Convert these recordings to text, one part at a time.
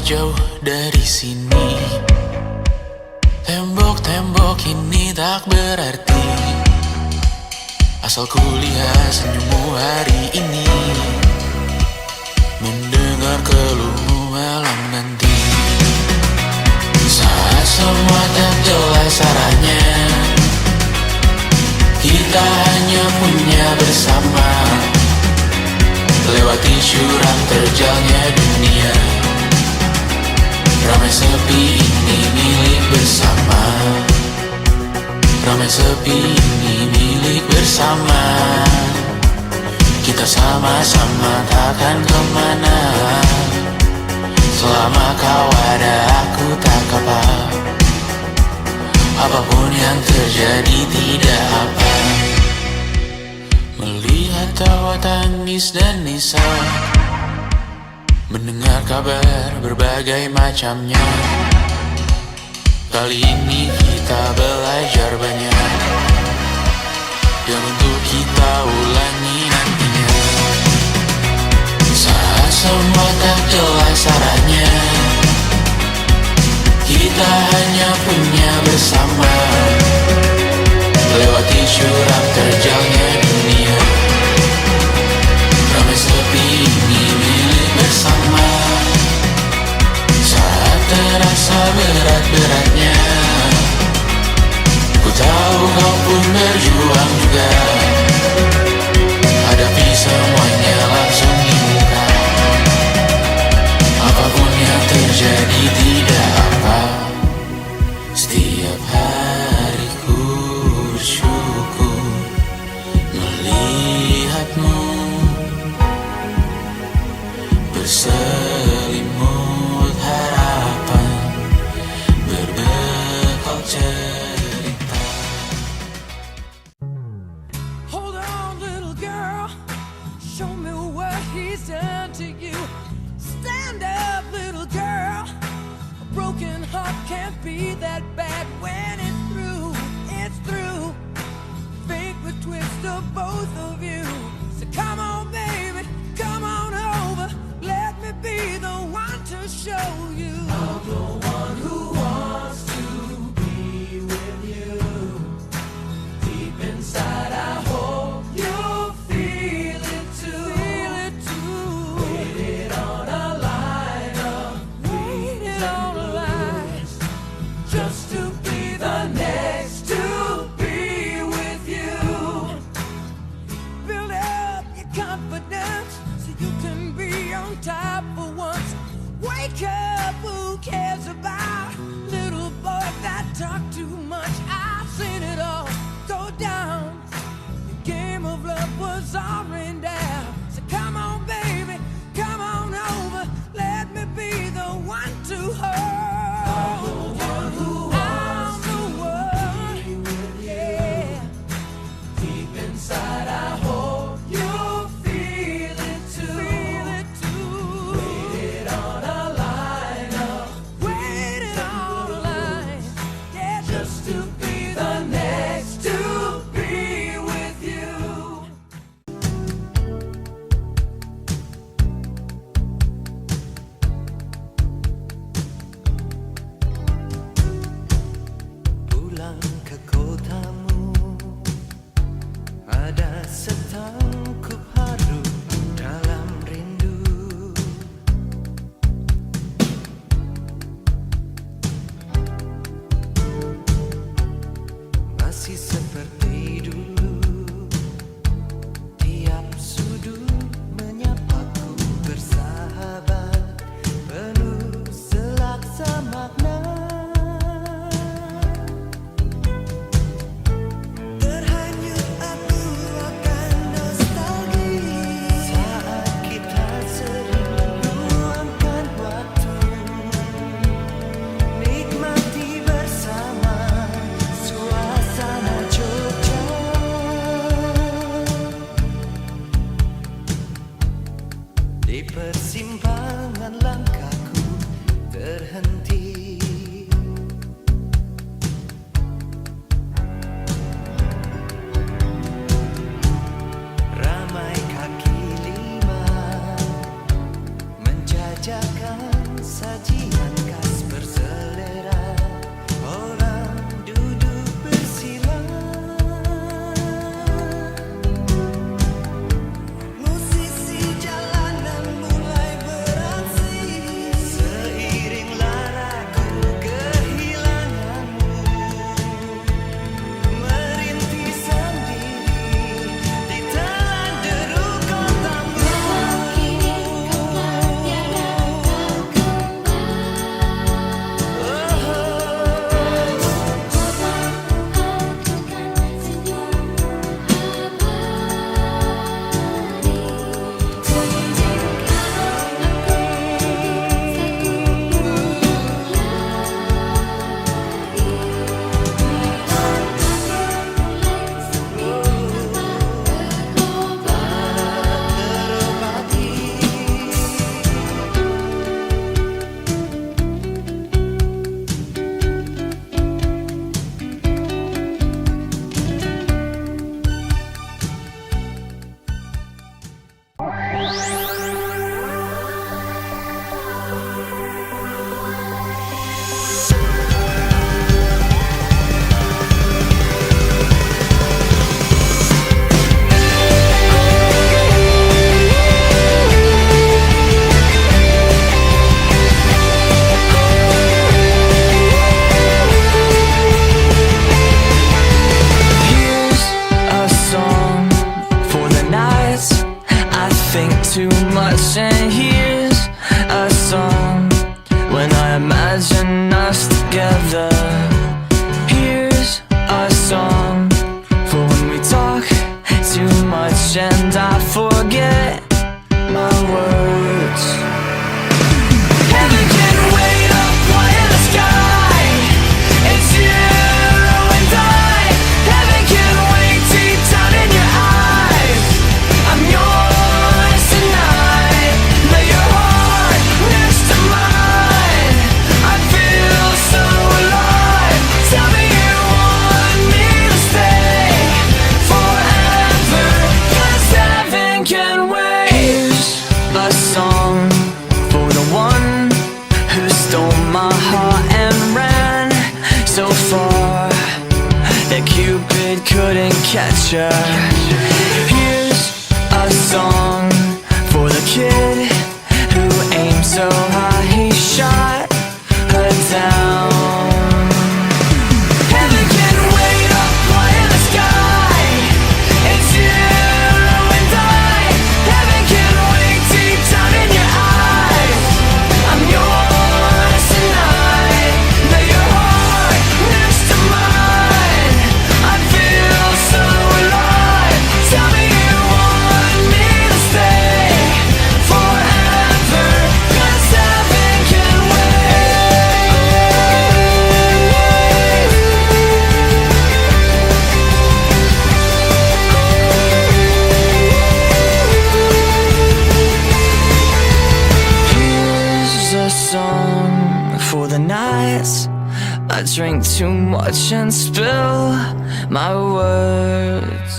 jauh dari sini. Tembok-tembok ini tak berarti, asal ku lihat senyummu hari ini, mendengar keluhmu malam nanti. Saat semua tak jelas arahnya, kita hanya punya bersama, lewati jurang terjalnya dunia. Ramai sepi ini milik bersama, ramai sepi ini milik bersama. Kita sama-sama takkan kemana, selama kau ada aku tak apa. Apapun yang terjadi tidak apa. Melihat tawa tangis dan nisa, mendengar kabar berbagai macamnya. Kali ini kita belajar banyak yang untuk kita ulangi nantinya. Saat semua tak jelas arahnya, kita hanya punya bersama, lewati jurang terjalnya dunia. Ramai sepi ini milik bersama, saat terasa berat-beratnya, ku tahu kau pun berjuang juga. Hadapi semuanya langsung di muka, apapun yang terjadi tidak apa. Setiap hari ku bersyukur melihatmu berselimut harapan, berbekal cerita. love can't be that bad when it's through, it's through. Think the twist of both of you. So come on, baby, come on over. Let me be the one to show you. I'm the one who wants to be with you. Deep inside, I hope you feel it too. Feel it too. Waited on a line of waited on a line just to be the next to be with you. Build up your confidence so you can be on top for once. Wake up, who cares about little boys that talk too much? I've seen it all go down. The game of love was all rained down. So come on, baby, come on over. Let me be the one to hold you. I'm the one, yeah. Deep inside, I hope you feel it too. Feel it too. Waited on a line up. Waited on a line. Yeah, just to be the next to be with you. Pulang ke kotamu, ada setangkup haru dalam rindu. Masih seperti dulu, tiap sudut menyapaku bersahabat, penuh selaksa makna. Terhanyut aku akan nostalgia saat kita sering luangkan waktu, nikmati bersama suasana Jogja. Di persimpangan langkahku terhenti, ramai kaki lima menjajakan sajian khas berselera. Orang duduk bersila, musisi jalanan mulai beraksi. Seiring laraku kehilanganmu, merintih sendiri di telan deru kotamu. Here's a song for the nights I think too much, and here's a song when I imagine us together. Here's a song for when we talk too much and I forget my words. Heaven can wait up high in the sky. It's you and I. Heaven can wait deep down in your eyes. I'm yours tonight. Lay your heart next to mine. I feel so future. Here's a song for the kid who aimed so high he shot her down. Heaven can wait up high in the sky. It's you and I. Heaven can wait deep down in your eyes. I'm yours tonight. Lay your heart next to mine. I feel so alive. Tell me you want me to stay forever, 'cause heaven can wait. Here's a song for the nights I drink too much and spill my words.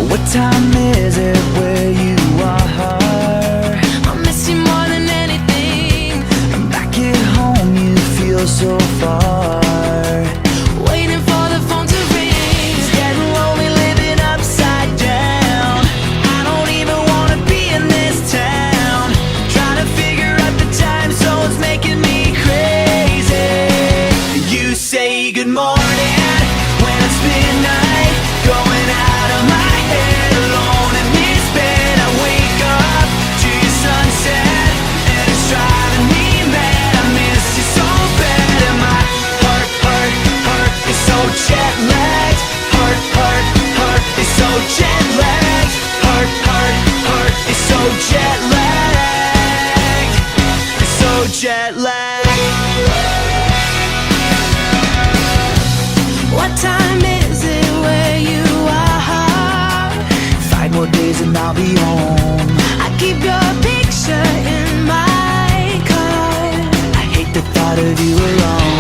What time is it where you are? I miss you more than anything. Back at home you feel so far. Waiting for the phone to ring. It's getting lonely living upside down. I don't even wanna be in this town. Trying to figure out the time zones making me crazy. You say good morning when it's midnight. Going out of my head alone in this bed. I wake up to your sunset and it's driving me mad. I miss you so bad and my heart is so jet lagged. Heart is so jet lagged. Heart is so jet lagged. It's so jet lagged. What time is it where you are? 5 more days and I'll be home. I keep your picture in my car. I hate the thought of you alone.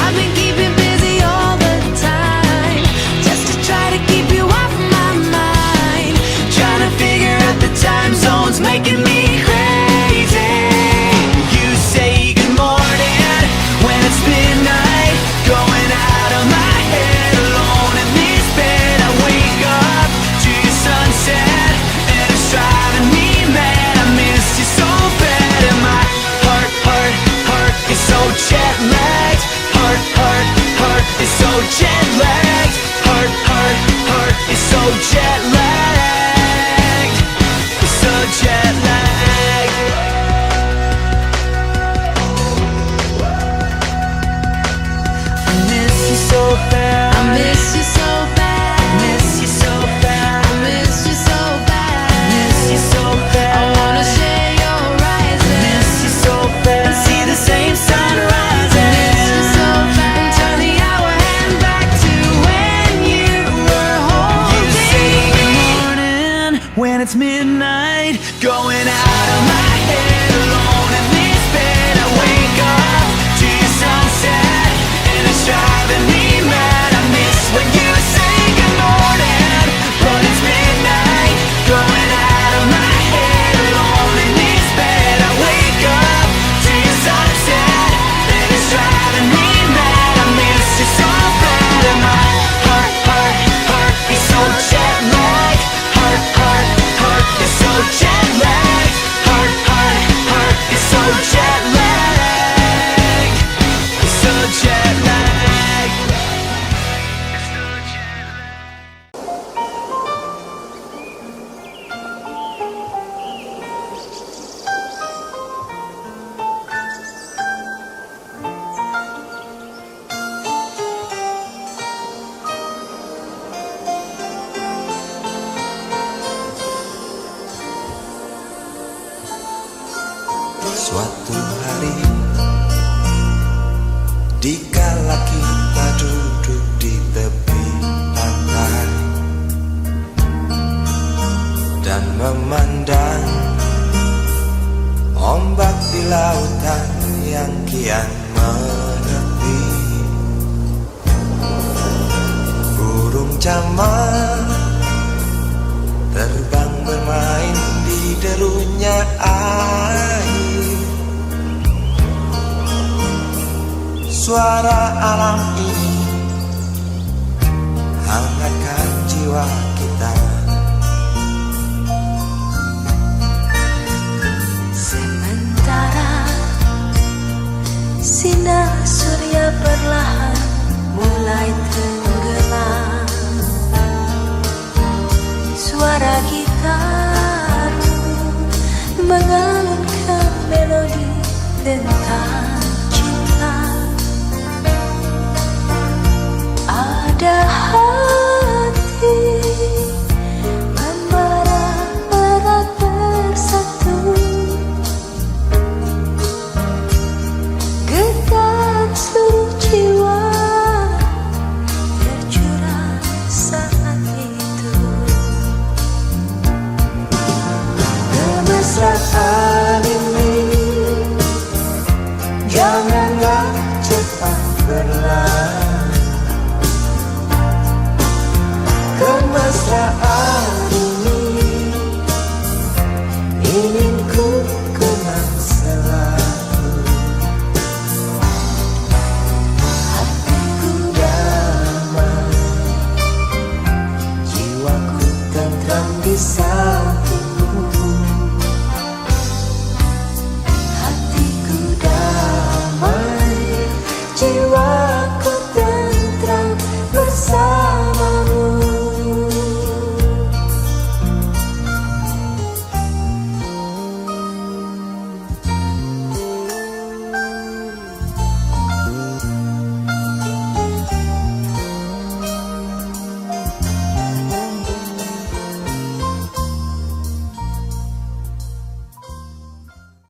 I've been keeping busy all the time, just to try to keep you off my mind. Trying to figure out the time zones making me crazy. You say good morning when it's midnight. Going out of my head alone in this bed. I wake up to your sunset and it's driving me mad. I miss you so bad and my heart is so jet lagged. Heart is so jet lagged. Heart is so jet lagged. It's so jet lagged. I miss you so bad. I miss you so bad. I miss you so bad. I miss you so bad. I miss you so bad. I wanna share your rising. I miss you so bad. And see the same sunrise. I miss you so bad. And turn the hour hand back to when you were holding me. You say good morning when it's midnight. Going out of my head alone in this bed. I wake up to your sunset and it's driving me mad. I miss when you say good morning, but it's midnight. Going out of my head alone in this bed. I wake up to your sunset and it's driving me mad. I miss you so bad and my heart is so jet lagged. Heart is so jet lagged. Heart is so jet lagged. It's so jet lagged. Suatu hari di kala suara alam ini hangatkan jiwa kita. Sementara sinar surya perlahan mulai tenggelam, suara gitar mengalunkan melodi tentang cinta. Ada hati membara erat bersatu, getar seluruh jiwa tercurah saat itu. Kemesraan ini janganlah cepat berlalu.